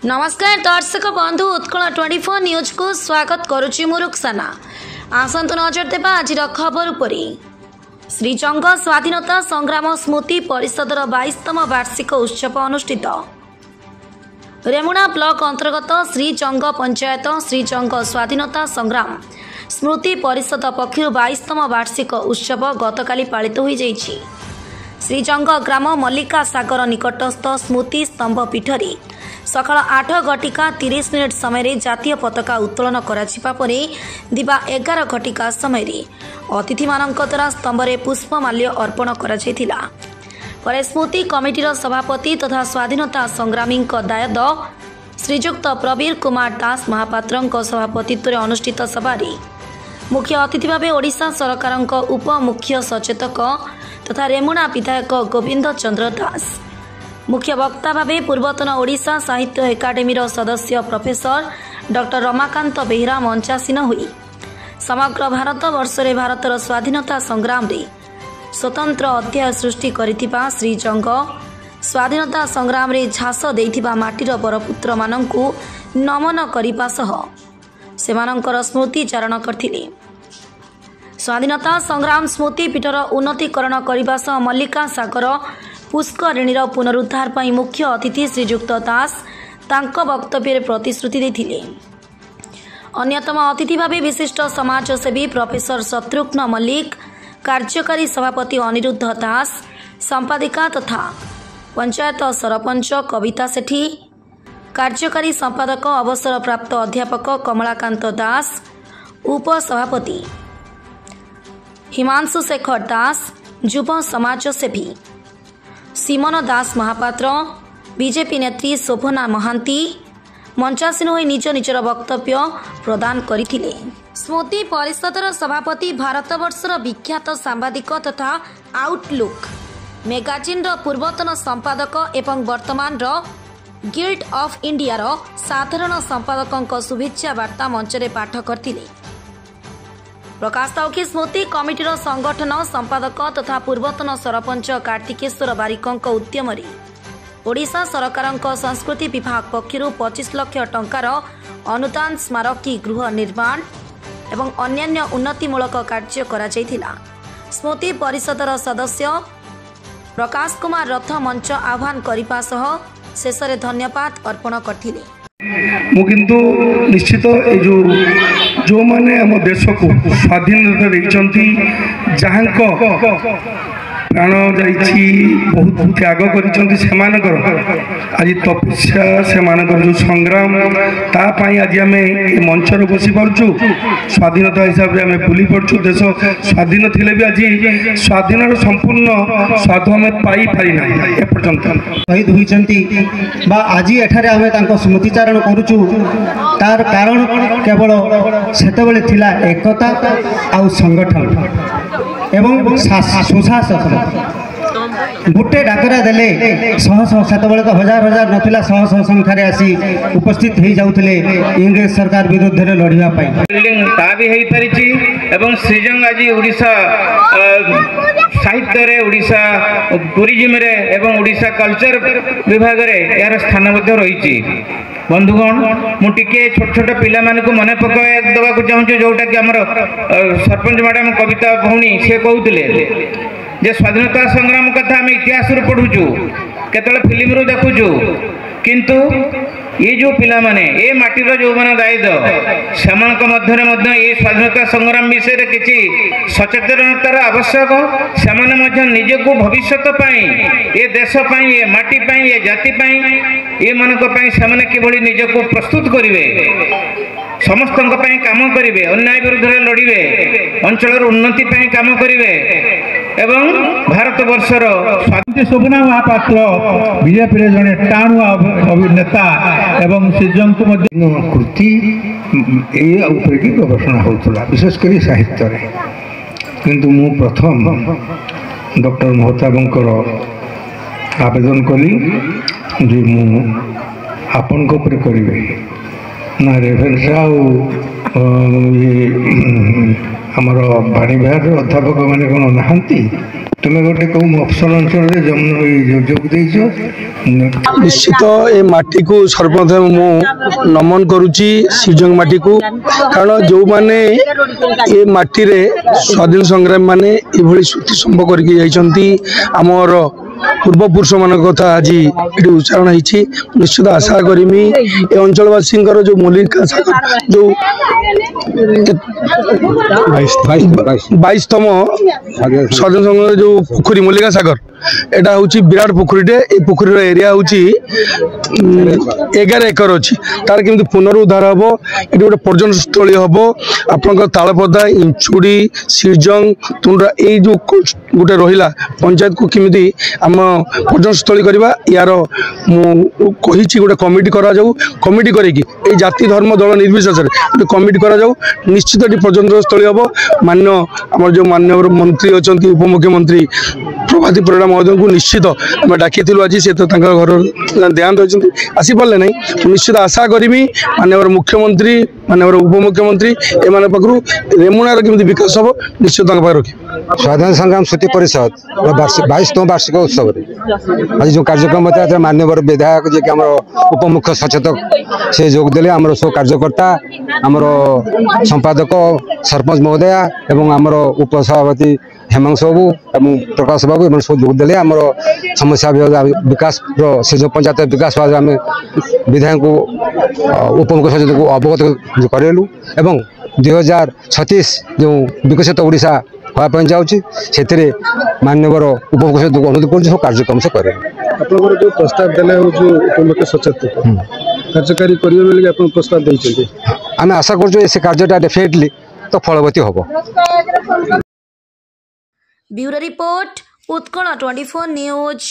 नमस्कार दर्शक बंधु उत्कल 24 न्यूज को स्वागत करुच्ची मु रुक्साना। आसंतु नजर देबा आजिर खबर उपरि। श्रीजंग स्वाधीनता संग्राम स्मृति परिषदर 22तम वार्षिक उत्सव अनुष्ठित। रेमुणा ब्लॉक अंतर्गत श्रीजंग पंचायत श्रीजंग स्वाधीनता संग्राम स्मृति परिषद पक्षर 22तम वार्षिक उत्सव गतकाली पालित हो जाइछि। श्रीजंग ग्राम मल्लिका सागर निकटस्थ स्मृति स्तंभ पीठरे सकाल 8:30 समय जातीय पताका उत्तोलन कराजिबा परे दिबा 11 समय अतिथि मानक द्वारा स्तंभरे पुष्पमाल्य अर्पण कराଯାଇथिला। परे स्मृति कमिटीर सभापति तथा स्वाधीनता संग्रामी दायद श्रीजुक्त प्रवीर कुमार दास महापात्र सभापतित्व अनुष्ठित सभारे मुख्य अतिथि भाव ओडिशा सरकार उप मुख्य सचेतक तथा रेमुणा विधायक गोविंद चंद्र दास, मुख्य वक्ता भावे पूर्वतन ओडिशा साहित्य एकाडेमी सदस्य प्रोफेसर डॉक्टर रमाकांत बेहरा मंचासीन हुई समग्र भारत वर्षरे भारतर स्वाधीनता संग्राम रे स्वतंत्र अध्याय सृष्टि करिथिबा श्रीजंग स्वाधीनता संग्राम रे झास देइथिबा माटीर बरपुत्र मानंकु नमन करिबा सह सेमानंकर स्मृति चारण करथिले। स्वाधीनता संग्राम स्मृति पीठर उन्नतीकरण करने सह मल्लिका सागर पुष्करिणीर पुनरुद्धार पर मुख्य अतिथि श्रीजुक्त दास तांको वक्तव्य प्रतिश्रुति देथिले। अन्यतम अतिथि भावे विशिष्ट समाजसेवी प्रोफेसर शत्रुघ्न मल्लिक, कार्यकारी सभापति अनिरुद्ध दास, संपादिका तथा पंचायत सरपंच कविता सेठी, कार्यकारी संपादक अवसर प्राप्त अध्यापक कमलाकांत दास, उपसभापति हिमांशु शेखर दास, युव समाजसेवी सीमन दास महापात्र, बीजेपी नेत्री शोभना महांती मंचासीन होई निज निजर वक्तव्य प्रदान करथिले। स्मृति परिषदर सभापति भारतवर्षर विख्यात सांबादिक तथा आउटलुक मैगजीन पूर्वतन संपादक एवं वर्तमान गिल्ड ऑफ इंडिया साधारण संपादक शुभेच्छा वार्ता मंचरे पाठ करथिले। प्रकाश ताउकी स्मृति कमिटीर संगठन संपादक तथा पूर्वतन सरपंच कार्तिकेश्वर बारिक उद्यम ओडिशा सरकार संस्कृति विभाग पक्षर 25 लाख टंकार अनुदान स्मारकी गृह निर्माण एवं अन्यान्य उन्नतिमूलक कार्य करा जायथिला। स्मृति परिषदर सदस्य प्रकाश कुमार रथ मंच आह्वान करने सह शेषे धन्यवाद अर्पण करथिले। मु किंतु निश्चित जो माने हम देश को स्वाधीनता देइचंती जहां प्राण जाइछि बहुत त्याग करिचंती सेमानकर आज तपस्या सेमानकर जो संग्राम ता पई आज हमें मंच रे बसी परछु स्वाधीनता हिसाब रे हमें भूली परछु। देश स्वाधीन थिले भी आज स्वाधीनर संपूर्ण स्वाद हमें पाई पारि ना ए पर्यंत शहीद होइचंती बा आज एठारे हमें तांको स्मृतिचारण करूछु। तार कारण केवल सेतबेले थिला एकता आ संगठन एवं सुशासन गोटे डाकरा देले शह शह सेतबेले तो हजार हजार नथिला शह शह संख्यारे आसी उपस्थित हो जाउथिले इंग्रेज सरकार विरुद्ध रे लढिया पाई बिल्डिंग ता भी हेई परिछि एवं श्रीजंग आज ओडिशा साहित्य रे ओडिशा टूरिज्म रे एवं ओडिशा कल्चर विभाग रे यार स्थान मध्ये रहिछि। बंधुगण मु टिके छोट छोट पिला माने को मने पकाय दबा को चाहूँ जोटा कि हमर सरपंच मैडम कविता भौणी से कहउतिले जे स्वाधीनता संग्राम कथा हम इतिहास रू पढुचु केतले फिल्म रू देखुचु किंतु ये जो पिला माने ए माटीर जो माने दायद सेमानक मध्य ये स्वाधीनता संग्राम विषय रे किछि सचेतनतार आवश्यक सेमाने मध्य निजे को भविष्यत पाई ये देश पाई ये माटी पाई ये जाति पाई ये मानक पाई सेमाने किभଳି निजे को प्रस्तुत करिवे समस्तंक पाई काम करिवे अन्याय विरुद्ध रे लड़िवे अंचलर उन्नति पाई काम करिवे एवं भारत वर्षर स्वाधीन शोभना महापात्र बीजेपी जड़े टाणुआ अभिनेता एवं श्रीजंग कृति की गवेषणा होता विशेषकर साहित्य रे किंतु मु प्रथम डॉक्टर महताबंकर आवेदन कली जे मु आपन को ऊपर करिवे ना रेभेन्सा आमर बाणी विहार अध्यापक मैंने कौन नहांती तुम गोटे कौ मफसल अंचल जोग देच निश्चित ए माटी को सर्वप्रथम मु नमन करुच्ची श्रीजंग माटी को कारण जो माने ए माटी रे स्वाधीन संग्राम माने एभली श्रुति संभ करके जाइछंती हमर पूर्वपुरुष मान कथा आज ये उच्चारण होती निश्चित आशा करमी ए अंचलवासी जो मल्लिका सागर जो 22तम स्वाधीन संग्राम जो पोखरी मल्लिका सागर एटा हूँ विराट पोखरीटे ये पोखरीर एरिया हूँ 11 एकर अच्छी तार केमती पुनरुद्धार हम ये गोटे पर्यटन स्थली हम आपंकर तालपदा इंचुड़ी श्रीजंग तुंडा ये जो गोटे रहा पंचायत को केमी आम पर्यटन स्थली करवा यार मुझे गोटे कमिटी करा जाऊ कमिटी करके जाति धर्म दल निर्विशेष गोटे कमिटी करा जाऊ निश्चित ये पर्यटन स्थली हम मान्य आम जो मान्य मंत्री अच्छा उपमुख्यमंत्री प्रभाती परिणा महोदय को निश्चित आम डाकी आज सी तो घर देहांत होती आसी पारे ना निश्चित आशा करमी मानव मुख्यमंत्री मानव उपमुख्यमंत्री एम पाखु रेमुणार केमी विकास हम निश्चित रखी स्वाधीन संग्राम स्मृति परिषद 22तम वार्षिक उत्सव आज जो कार्यक्रम होता है माननीय विधायक जी आम उपमुख्य सचेतक से जोगदे आम सब कार्यकर्ता आमर संपादक सरपंच महोदया एवं आमर उपसभापति हेमंत बाबू और प्रकाश बाबू एम सब जोगदे आम समस्या विकास से पंचायत विकास भाव आम विधायक उपमुख्य सचेतक को अवगत करेलु एवं 2036 जो विकसित ओडिशा हाँपाई जाऊँगी से मान्यवर उपमुख्य सचेतक अनुरोध कर कार्यक्रम से करें जो प्रस्ताव देले उपमुख्य सचेतक कार्यकारी करेंगे प्रस्ताव देते आम आशा कर कार्यटा डेफिनेटली तो फलवती हम। Bureau report Utkal 24 news.